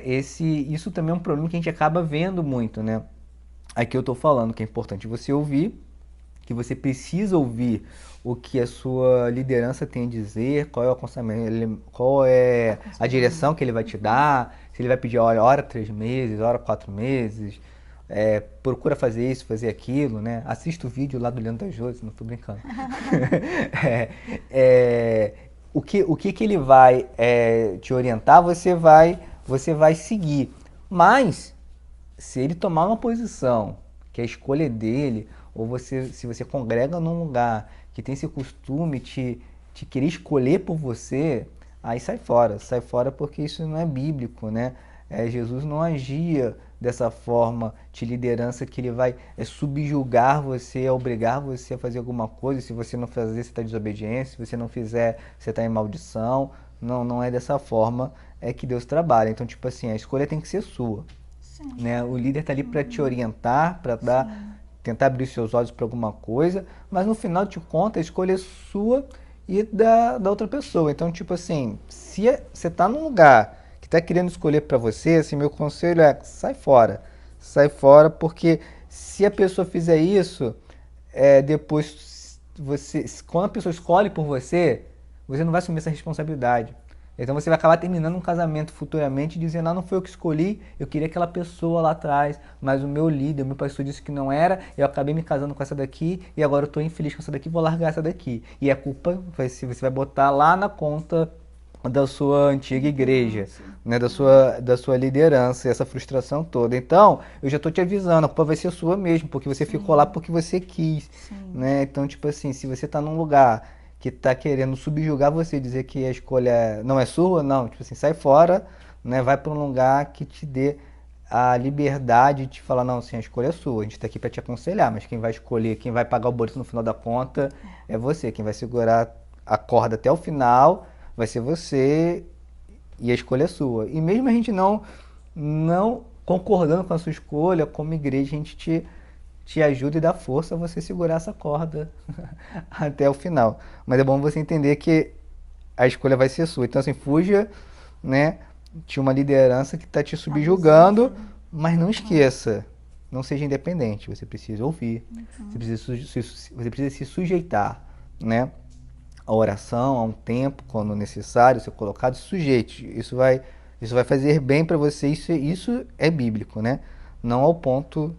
Speaker 1: Isso também é um problema que a gente acaba vendo muito, né? Aqui eu tô falando que é importante você ouvir, que você precisa ouvir o que a sua liderança tem a dizer, qual é o aconselhamento, qual é a direção que ele vai te dar, se ele vai pedir hora 3 meses, hora 4 meses, procura fazer isso, fazer aquilo, né? Assista o vídeo lá do Leandro das Rosas, não tô brincando. O que ele vai te orientar, você vai seguir. Mas, se ele tomar uma posição que a escolha é dele, ou se você congrega num lugar que tem esse costume de querer escolher por você, aí sai fora porque isso não é bíblico, né? Jesus não agia dessa forma de liderança que ele vai subjugar você, obrigar você a fazer alguma coisa, se você não fazer, você está em desobediência, se você não fizer, você está em maldição. Não é dessa forma que Deus trabalha. Então, tipo assim, a escolha tem que ser sua. Né? O líder está ali para te orientar, para tentar abrir seus olhos para alguma coisa, mas no final de contas a escolha é sua e da outra pessoa. Então, tipo assim, se você está num lugar que está querendo escolher para você, assim, meu conselho é sai fora, porque se a pessoa fizer isso, depois quando a pessoa escolhe por você, você não vai assumir essa responsabilidade. Então você vai acabar terminando um casamento futuramente dizendo, não foi eu que escolhi, eu queria aquela pessoa lá atrás, mas o meu líder, o meu pastor disse que não era, eu acabei me casando com essa daqui e agora eu estou infeliz com essa daqui, vou largar essa daqui. E a culpa você vai botar lá na conta da sua antiga igreja, né, da sua liderança, essa frustração toda. Então, eu já estou te avisando, a culpa vai ser sua mesmo, porque você ficou lá porque você quis. Né? Então, tipo assim, se você está num lugar que está querendo subjugar você, dizer que a escolha não é sua, não, tipo assim, sai fora, né, vai para um lugar que te dê a liberdade de falar, não, sim, a escolha é sua, a gente está aqui para te aconselhar, mas quem vai escolher, quem vai pagar o boleto no final da conta é você, quem vai segurar a corda até o final vai ser você e a escolha é sua. E mesmo a gente não concordando com a sua escolha, como igreja, a gente te ajuda e dá força a você segurar essa corda até o final. Mas é bom você entender que a escolha vai ser sua. Então, assim, fuja, né, de uma liderança que está te subjugando, mas não esqueça, não seja independente. Você precisa ouvir, você precisa se sujeitar, né, a oração, a um tempo, quando necessário, ser colocado, sujeite. Isso vai fazer bem para você, isso é bíblico, né? Não ao ponto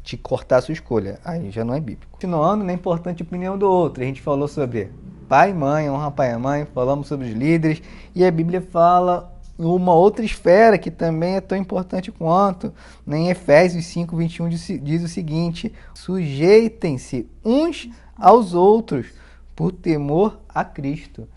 Speaker 1: de cortar a sua escolha, aí já não é bíblico. Continuando, é importante a opinião do outro. A gente falou sobre pai e mãe, honra pai e mãe, falamos sobre os líderes, e a Bíblia fala em uma outra esfera que também é tão importante quanto, né? Em Efésios 5:21 diz o seguinte: sujeitem-se uns aos outros por temor a Cristo.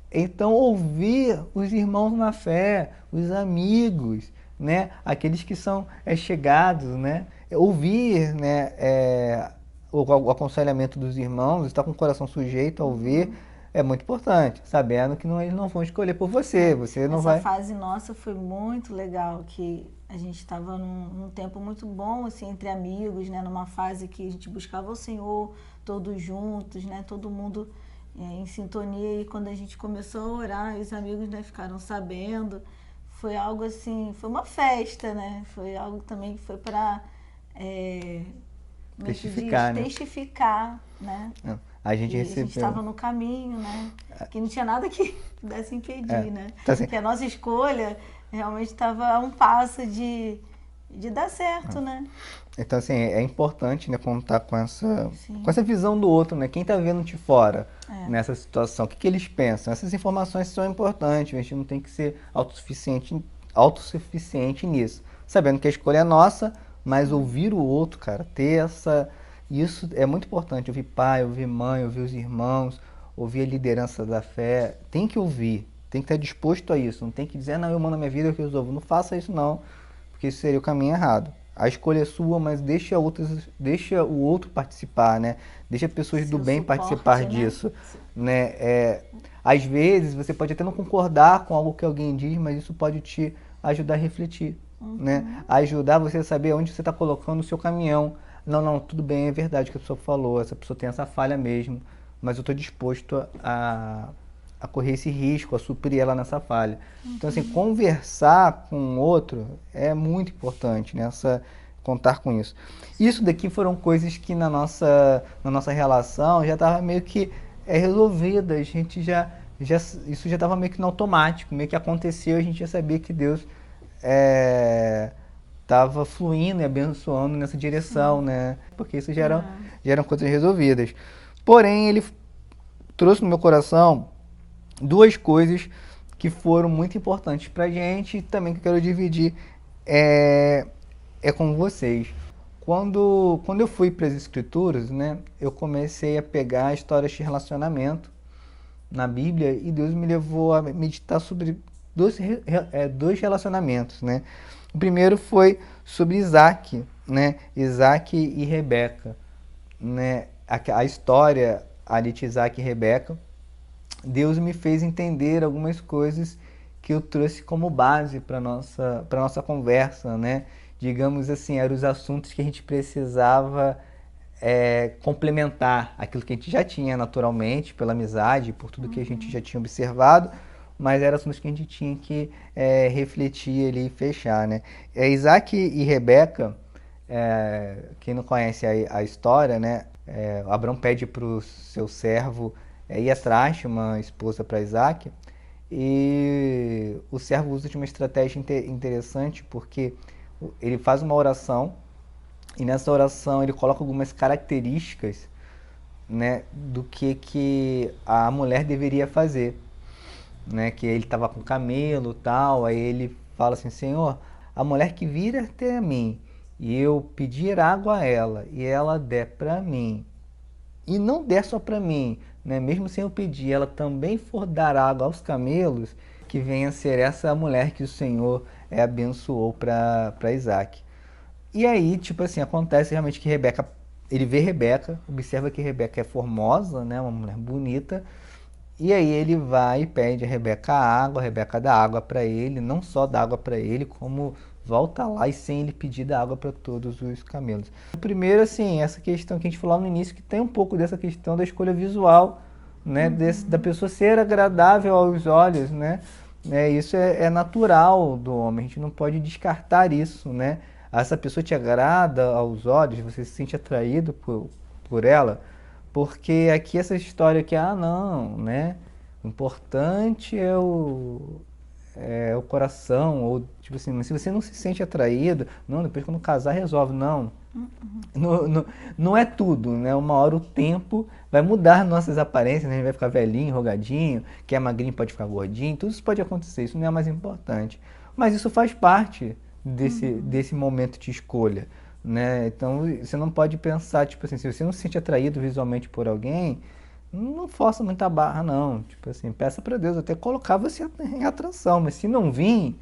Speaker 1: Então, ouvir os irmãos na fé, os amigos, né? Aqueles que são chegados, né? Ouvir, né? O aconselhamento dos irmãos, estar com o coração sujeito a ouvir, é muito importante, sabendo que eles não vão escolher por você, você não vai...
Speaker 2: Essa fase nossa foi muito legal, que a gente estava num tempo muito bom, assim, entre amigos, né? Numa fase que a gente buscava o Senhor, todos juntos, né? Todo mundo em sintonia, e quando a gente começou a orar, os amigos, né, ficaram sabendo, foi algo assim, foi uma festa, né? Foi algo também que foi para testificar, né?
Speaker 1: A gente recebeu.
Speaker 2: A gente estava no caminho, né? Que não tinha nada que pudesse impedir, né?
Speaker 1: Então, assim,
Speaker 2: que a nossa escolha realmente estava a um passo de dar certo, né?
Speaker 1: Então, assim, é importante, né, contar com essa visão do outro, né? Quem está vendo de fora nessa situação, o que eles pensam? Essas informações são importantes, a gente não tem que ser autossuficiente nisso. Sabendo que a escolha é nossa, mas ouvir o outro, cara, ter essa... Isso é muito importante, ouvir pai, ouvir mãe, ouvir os irmãos, ouvir a liderança da fé, tem que ouvir, tem que estar disposto a isso, não tem que dizer, não, eu mando a minha vida, eu resolvo. Não faça isso não, porque isso seria o caminho errado. A escolha é sua, mas deixa o outro participar, né? Deixa pessoas do bem participar disso, né? Às vezes você pode até não concordar com algo que alguém diz, mas isso pode te ajudar a refletir, né? Ajudar você a saber onde você está colocando o seu caminhão. Não, tudo bem, é verdade o que a pessoa falou, essa pessoa tem essa falha mesmo, mas eu estou disposto a correr esse risco, a suprir ela nessa falha. Então, assim, conversar com o outro é muito importante, né? Contar com isso. Isso daqui foram coisas que na nossa relação já estava meio que resolvida, a gente isso já estava meio que no automático, meio que aconteceu, a gente já sabia que Deus estava fluindo e abençoando nessa direção, né? Porque isso já eram coisas resolvidas. Porém, ele trouxe no meu coração duas coisas que foram muito importantes pra gente e também que eu quero dividir com vocês. Quando eu fui para as escrituras, né, eu comecei a pegar histórias de relacionamento na Bíblia e Deus me levou a meditar sobre dois relacionamentos, né? O primeiro foi sobre Isaac, né? Isaac e Rebeca, né? A história ali de Isaac e Rebeca, Deus me fez entender algumas coisas que eu trouxe como base para nossa conversa, né? Digamos assim, eram os assuntos que a gente precisava complementar aquilo que a gente já tinha naturalmente, pela amizade, por tudo que a gente já tinha observado, mas eram assuntos que a gente tinha que refletir ali e fechar, né? Isaac e Rebeca, quem não conhece a história, né? Abraão pede para o seu servo ir atrás de uma esposa para Isaac, e o servo usa de uma estratégia interessante, porque ele faz uma oração, e nessa oração ele coloca algumas características, né, do que a mulher deveria fazer, né, que ele estava com camelo e tal, aí ele fala assim, Senhor, a mulher que vir até mim, e eu pedir água a ela, e ela der para mim, e não der só para mim, né, mesmo sem eu pedir, ela também for dar água aos camelos, que venha a ser essa mulher que o Senhor abençoou para Isaac. E aí, tipo assim, acontece realmente que Rebeca, ele vê Rebeca, observa que Rebeca é formosa, né, uma mulher bonita, e aí ele vai e pede a Rebeca dá água para ele, não só dá água para ele, como volta lá e sem ele pedir dá água para todos os camelos. Primeiro, assim, essa questão que a gente falou no início, que tem um pouco dessa questão da escolha visual, né, da pessoa ser agradável aos olhos, né, isso é natural do homem, a gente não pode descartar isso, né, essa pessoa te agrada aos olhos, você se sente atraído por ela, porque aqui essa história que, não, né, o importante é o coração, ou tipo assim, mas se você não se sente atraído, não, depois quando casar resolve, não. Não é tudo, né? Uma hora o tempo vai mudar nossas aparências, né? A gente vai ficar velhinho, enrugadinho, quem é magrinho pode ficar gordinho, tudo isso pode acontecer, isso não é mais importante. Mas isso faz parte desse momento de escolha, né? Então você não pode pensar, tipo assim, se você não se sente atraído visualmente por alguém, não força muita barra, não. Tipo assim, peça para Deus até colocar você em atração, mas se não vir,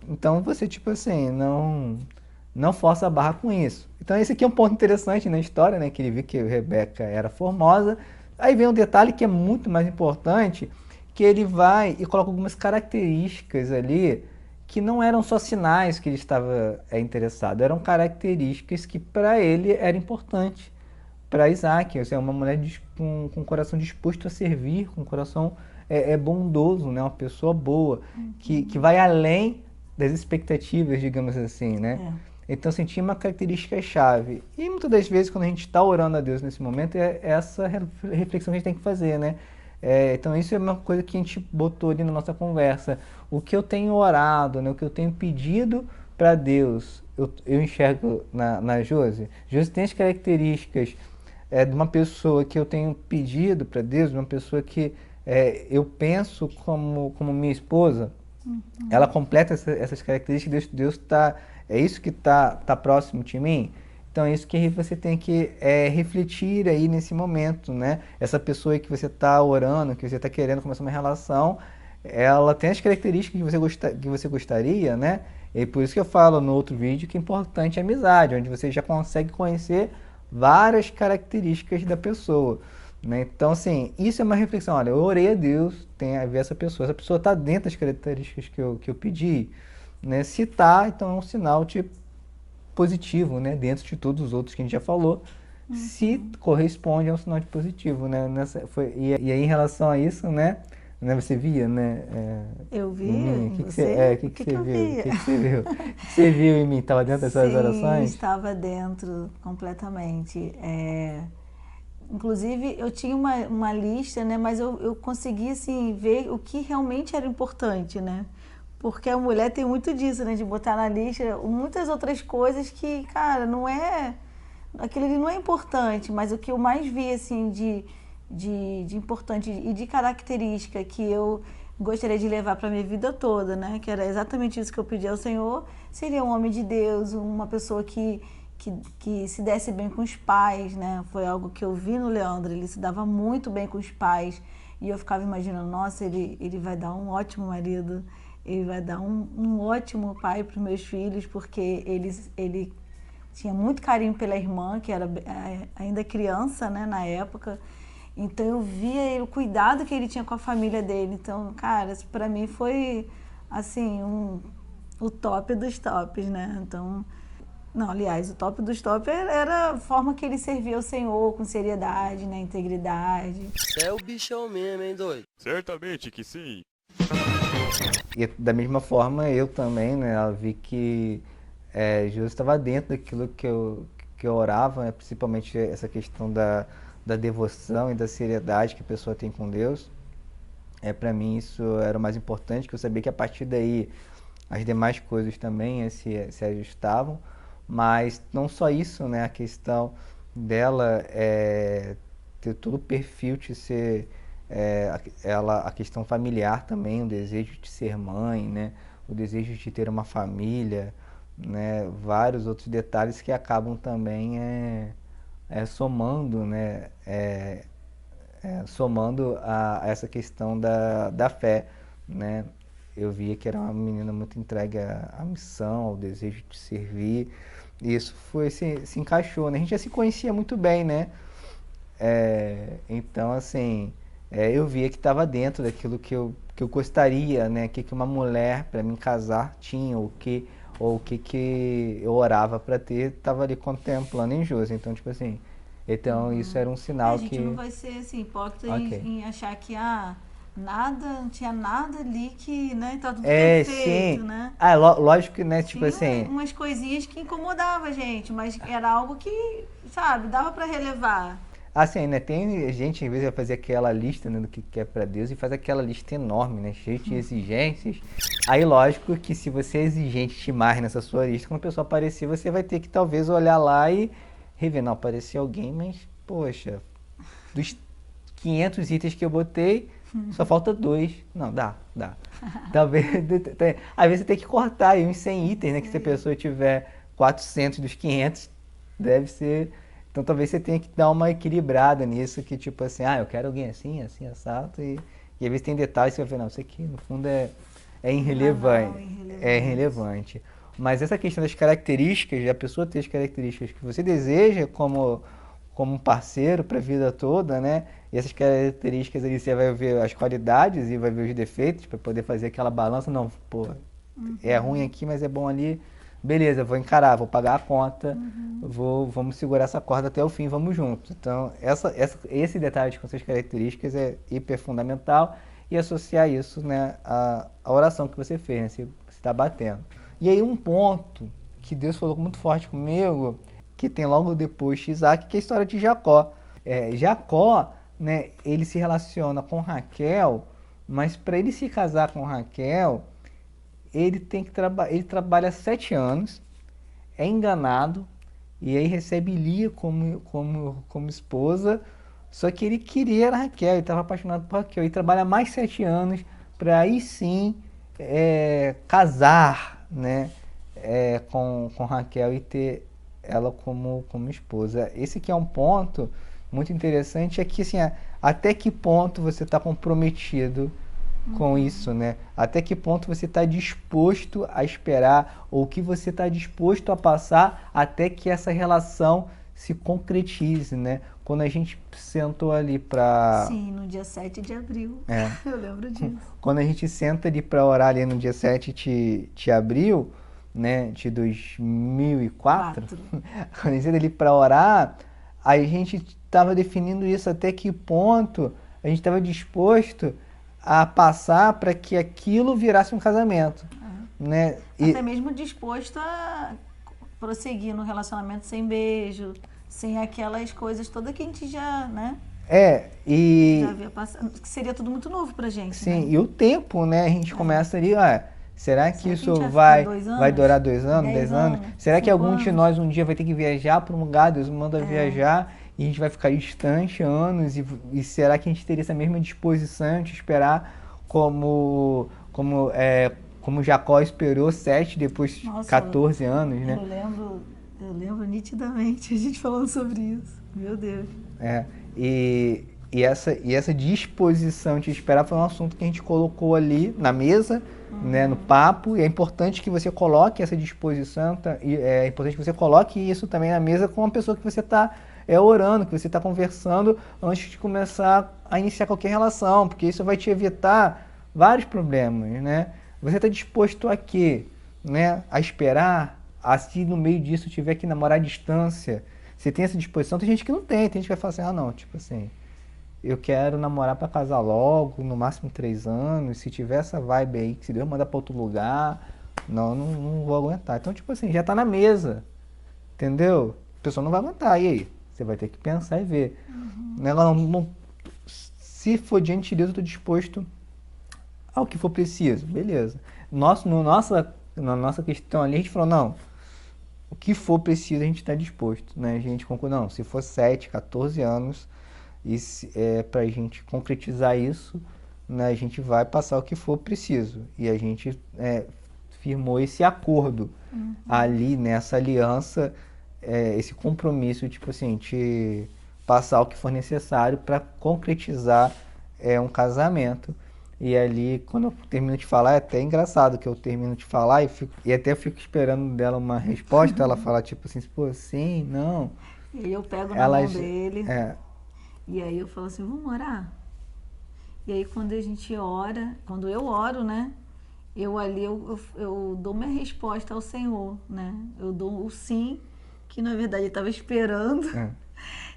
Speaker 1: então você, tipo assim, não força a barra com isso. Então esse aqui é um ponto interessante na história, né? Que ele viu que a Rebeca era formosa. Aí vem um detalhe que é muito mais importante, que ele vai e coloca algumas características ali que não eram só sinais que ele estava interessado, eram características que para ele era importante. Para Isaac, ou seja, uma mulher com um coração disposto a servir, com um coração bondoso, né? Uma pessoa boa, que vai além das expectativas, digamos assim, né? Então, assim, tinha uma característica-chave. E muitas das vezes, quando a gente está orando a Deus nesse momento, é essa reflexão que a gente tem que fazer, né? Então, isso é uma coisa que a gente botou ali na nossa conversa. O que eu tenho orado, né? O que eu tenho pedido para Deus, eu enxergo na Josi. Josi tem as características de uma pessoa que eu tenho pedido para Deus, de uma pessoa que eu penso como minha esposa. Ela completa essas características, Deus está... É isso que está próximo de mim? Então é isso que você tem que refletir aí nesse momento, né? Essa pessoa aí que você está orando, que você está querendo começar uma relação, ela tem as características que você gostaria, né? E por isso que eu falo no outro vídeo que é importante a amizade, onde você já consegue conhecer várias características da pessoa, né? Então, assim, isso é uma reflexão. Olha, eu orei a Deus, tem a ver essa pessoa está dentro das características que eu pedi, né? Se tá, então é um sinal positivo, né? Dentro de todos os outros que a gente já falou, se corresponde a um sinal de positivo, né? E aí, em relação a isso, né? Você via, né?
Speaker 2: Eu vi
Speaker 1: em
Speaker 2: em
Speaker 1: mim.
Speaker 2: você?
Speaker 1: O que
Speaker 2: eu
Speaker 1: você viu?
Speaker 2: via?
Speaker 1: O que você viu? O que você viu em mim? Estava dentro das suas
Speaker 2: Sim,
Speaker 1: orações?
Speaker 2: estava dentro completamente. Inclusive, eu tinha uma lista, né? Mas eu consegui, assim, ver o que realmente era importante, né? Porque a mulher tem muito disso, né? De botar na lista muitas outras coisas que, cara, não é... Aquilo ali não é importante, mas o que eu mais vi, assim, de importante e de característica que eu gostaria de levar para minha vida toda, né? Que era exatamente isso que eu pedi ao Senhor, seria um homem de Deus, uma pessoa que se desse bem com os pais, né? Foi algo que eu vi no Leandro, ele se dava muito bem com os pais, e eu ficava imaginando, nossa, ele vai dar um ótimo marido, ele vai dar um ótimo pai para os meus filhos, porque ele tinha muito carinho pela irmã, que era ainda criança, né, na época. Então eu via o cuidado que ele tinha com a família dele. Então, cara, isso pra mim foi, assim, o top dos tops, né? Então, não, aliás, o top dos tops era a forma que ele servia ao Senhor, com seriedade, né, integridade.
Speaker 11: É o bichão mesmo, hein, doido?
Speaker 12: Certamente que sim.
Speaker 1: E da mesma forma, eu também, né? Eu vi que Jesus estava dentro daquilo que eu orava, né? Principalmente essa questão da devoção e da seriedade que a pessoa tem com Deus. Para mim isso era o mais importante, que eu sabia que a partir daí as demais coisas também se ajustavam, mas não só isso, né? A questão dela ter todo o perfil de ser a questão familiar também, o desejo de ser mãe, né? O desejo de ter uma família, né? Vários outros detalhes que acabam também somando, né? Somando a essa questão da fé, né? Eu via que era uma menina muito entregue à missão, ao desejo de servir, e isso se encaixou, né? A gente já se conhecia muito bem, né? Então, assim, eu via que estava dentro daquilo que eu gostaria, né? Que uma mulher, para mim casar, tinha, ou o que eu orava para ter, estava ali contemplando em Josi. Então, tipo assim, isso era um sinal que...
Speaker 2: A gente não vai ser, assim, hipócrita em achar que, não tinha nada ali que, né, tá tudo perfeito,
Speaker 1: sim.
Speaker 2: né?
Speaker 1: Lógico que, né, tipo
Speaker 2: Tinha
Speaker 1: assim...
Speaker 2: umas coisinhas que incomodavam a gente, mas era algo que, sabe, dava para relevar.
Speaker 1: Assim, né, tem gente, às vezes, vai fazer aquela lista, né, do que é para Deus e faz aquela lista enorme, né, cheia de exigências. Aí, lógico que se você é exigente demais nessa sua lista, quando a pessoa aparecer, você vai ter que, talvez, olhar lá e rever. Não, apareceu alguém, mas, poxa, dos 500 itens que eu botei, só falta 2. Não, dá. Talvez, às vezes você tem que cortar aí uns 100 itens, né, que se a pessoa tiver 400 dos 500, deve ser... Então, talvez você tenha que dar uma equilibrada nisso, que tipo assim, eu quero alguém assim, assado, e às vezes tem detalhes que você vai ver, não, isso aqui no fundo é irrelevante, é irrelevante. Mas essa questão das características, a pessoa ter as características que você deseja como um parceiro para a vida toda, né? E essas características ali você vai ver as qualidades e vai ver os defeitos para poder fazer aquela balança, não, pô, é ruim aqui, mas é bom ali. Beleza, vou encarar, vou pagar a conta, vamos segurar essa corda até o fim, vamos juntos. Então, esse detalhe com suas características é hiper fundamental, e associar isso, né, à oração que você fez, né, você está batendo. E aí um ponto que Deus falou muito forte comigo, que tem logo depois de Isaac, que é a história de Jacó. Jacó, né, ele se relaciona com Raquel, mas para ele se casar com Raquel, ele trabalha 7 anos, é enganado, e aí recebe Lia como esposa, só que ele queria a Raquel, ele estava apaixonado por Raquel, e trabalha mais 7 anos para aí sim casar, né, com Raquel e ter ela como esposa. Esse que é um ponto muito interessante, é que assim, até que ponto você está comprometido com isso, né? Até que ponto você está disposto a esperar, ou o que você está disposto a passar até que essa relação se concretize, né? Quando a gente sentou ali para...
Speaker 2: Sim, no dia 7 de abril.
Speaker 1: É.
Speaker 2: Eu lembro disso.
Speaker 1: Quando a gente senta ali para orar ali no dia 7 de abril, né, de 2004, quando a gente senta ali para orar, a gente estava definindo isso, até que ponto a gente estava disposto a passar para que aquilo virasse um casamento, né?
Speaker 2: Até mesmo disposto a prosseguir no relacionamento sem beijo, sem aquelas coisas todas que a gente já, né? Já havia passado, que seria tudo muito novo pra gente.
Speaker 1: Sim,
Speaker 2: né?
Speaker 1: e o tempo, né? A gente começa ali, será que isso
Speaker 2: a gente
Speaker 1: vai durar 2 anos, 10 anos? Será que
Speaker 2: 5
Speaker 1: algum de
Speaker 2: anos?
Speaker 1: nós um dia vai ter que viajar para um lugar, Deus manda viajar, e a gente vai ficar distante anos, e será que a gente teria essa mesma disposição de esperar como Jacó esperou 7, depois 14 anos, né?
Speaker 2: Eu lembro nitidamente a gente falando sobre isso. Meu Deus.
Speaker 1: E essa disposição de esperar foi um assunto que a gente colocou ali na mesa, né, no papo, e é importante que você coloque essa disposição, e é importante que você coloque isso também na mesa com a pessoa que você está orando, que você está conversando antes de começar a iniciar qualquer relação, porque isso vai te evitar vários problemas, né? Você está disposto a quê? Né? A esperar? Se no meio disso tiver que namorar à distância? Você tem essa disposição? Tem gente que não tem gente que vai falar assim, não, tipo assim, eu quero namorar para casar logo, no máximo 3 anos, se tiver essa vibe aí, que se Deus mandar para outro lugar, não vou aguentar. Então, tipo assim, já tá na mesa, entendeu? A pessoa não vai aguentar, e aí? Você vai ter que pensar e ver. Se for diante de Deus, eu tô disposto ao que for preciso, beleza. Na nossa questão ali, a gente falou, não, o que for preciso a gente está disposto, né? A gente concordou, não, se for 7, 14 anos, para a gente concretizar isso, né, a gente vai passar o que for preciso. E a gente firmou esse acordo ali, nessa aliança, esse compromisso, tipo assim, de passar o que for necessário para concretizar um casamento. E ali, quando eu termino de falar, é até engraçado que eu termino de falar e até fico esperando dela uma resposta, ela fala tipo assim, pô, sim, não.
Speaker 2: E aí eu pego na mão dele, e aí eu falo assim, vamos orar? E aí quando a gente ora, quando eu oro, né, eu dou minha resposta ao Senhor, né, eu dou o sim, que na verdade ele estava esperando,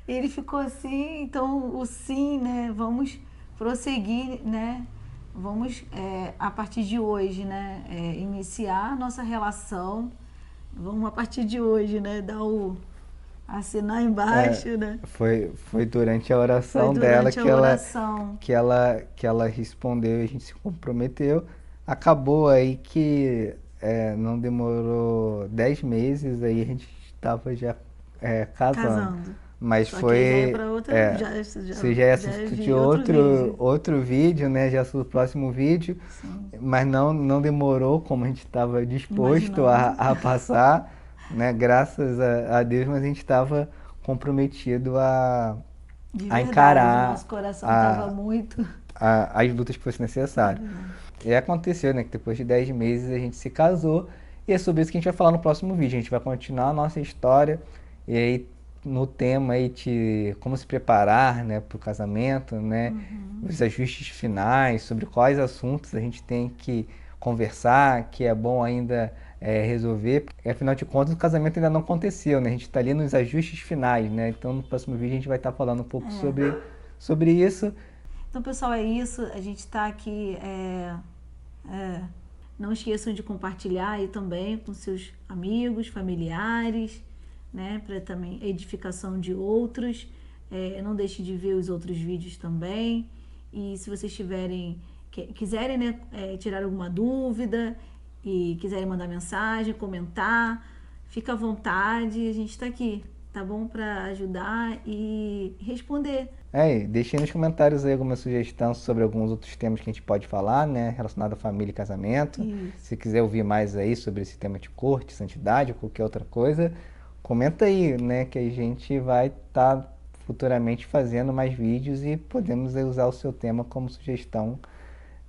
Speaker 2: e ele ficou assim, então o sim, né, vamos prosseguir, né, vamos, a partir de hoje, né, iniciar a nossa relação. Vamos, a partir de hoje, né, assinar embaixo, né?
Speaker 1: Foi durante a oração dela que ela respondeu e a gente se comprometeu. Acabou aí que não demorou 10 meses, aí a gente estava já casando. Mas
Speaker 2: só
Speaker 1: foi.
Speaker 2: Que já é pra outra,
Speaker 1: você já é assunto de outro vídeo, né? Já é o próximo vídeo. Sim. Mas não demorou, como a gente estava disposto a passar, né? Graças a Deus, mas a gente estava comprometido a encarar.
Speaker 2: Nosso coração estava muito.
Speaker 1: As lutas que fossem necessárias. E aconteceu, né? Que depois de 10 meses a gente se casou. E é sobre isso que a gente vai falar no próximo vídeo. A gente vai continuar a nossa história. E aí, no tema aí de como se preparar, né, para o casamento, né, os ajustes finais, sobre quais assuntos a gente tem que conversar, que é bom ainda resolver, porque afinal de contas o casamento ainda não aconteceu, né, a gente está ali nos ajustes finais, né, então no próximo vídeo a gente vai estar falando um pouco sobre isso.
Speaker 2: Então, pessoal, é isso, a gente está aqui, não esqueçam de compartilhar aí também com seus amigos, familiares, né, para também edificação de outros. Não deixe de ver os outros vídeos também. E se vocês quiserem, né, tirar alguma dúvida e quiserem mandar mensagem, comentar, fica à vontade, a gente está aqui, tá bom? Para ajudar e responder.
Speaker 1: Deixem nos comentários aí alguma sugestão sobre alguns outros temas que a gente pode falar, né, relacionado à família e casamento. Isso. Se quiser ouvir mais aí sobre esse tema de corte, santidade ou qualquer outra coisa, comenta aí, né, que a gente vai estar futuramente fazendo mais vídeos e podemos usar o seu tema como sugestão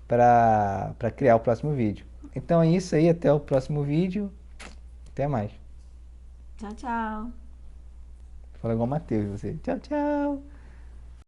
Speaker 1: para criar o próximo vídeo. Então é isso aí, até o próximo vídeo. Até mais.
Speaker 2: Tchau, tchau.
Speaker 1: Fala igual o Matheus, você. Tchau, tchau.